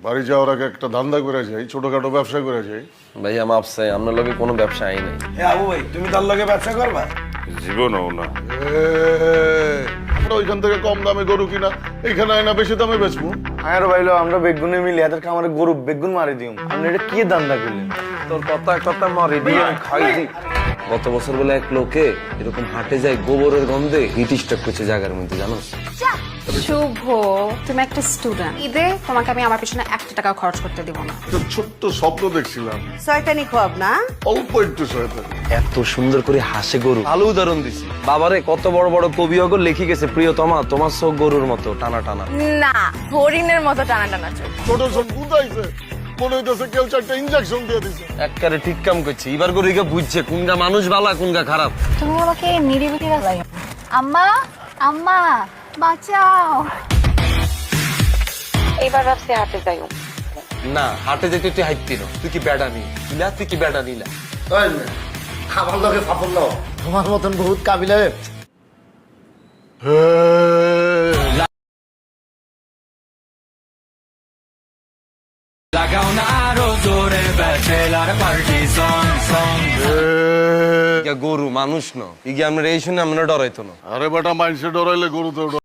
বাড়ি যাওয়ার আগে একটা ধান্দা করে যাই, ছোটখাটো ব্যবসা করে যাই। ভাইয়া মাপ চাই, আপনার লগে কোনো ব্যবসা আই নাই। আবু ভাই তুমি তার লগে ব্যবসা করবা? জীবনও না। আমরা ওইখান থেকে কম দামে গরু কিনা এইখানে আয়না বেশি দামে বেচবো। আর ভাইলো আমরা বেগুনে মিলি এদের খামারে গরু বেগুন মারি দিও। আপনি এটা কি দান্দা করলেন? তোর কথা কথা মারি দিয়ে আমি খাই দি। গত বছর বলে এক লোকে এরকম হাটে যায় গোবরের গন্ধে হিট স্ট্রোক করছে জায়গার মধ্যে, জানো? শুভ, তুমি একটা স্টুডেন্ট, ঈদে তোমাকে আমি আমার পিছনে 1 টাকা খরচ করতে দিব না। একটা ছোট্ট স্বপ্ন দেখছিলাম, শয়তানি খোয়াব না? অল্প একটু শয়তানি। এত সুন্দর করে হাসে গরু, ভালো উদাহরণ দিছি। বাবারে কত বড় বড় কবি অগর লিখে গেছে, প্রিয়তমা তোমার চোখ গরুর মতো টানা টানা। না, হরিণের মতো টানা টানা চোখ। ছোট সব বুঝাইছে, মনে হইতেছে কেউ চারটা ইঞ্জেকশন দিয়ে দিছে। একবারে ঠিক কাম করছে, এবার গরুকে বুঝছে কোনটা মানুষ ভালো কোনটা খারাপ। তুমি আমাকে নিরিবিলি লাগে। আম্মা, আম্মা বাঁচাও। এবার রাতে হাঁটে যাইও। না, হাটে যেতে তুই হাইতি না, তুই কি বেড়া নিলা, তুই কি বেড়া নিলা। খাবার লগে ফাফর লো তোমার মতন বহুত কাবিলে লাগাও না আরো জোরে ব্যাচেলার পার্টি সং সং। গরু মানুষ ন, ইগে আমরা এই শুনে আমরা ডরাইতো না। আরে বেটা, মাইন্ডসে ডরাইলে গরু তো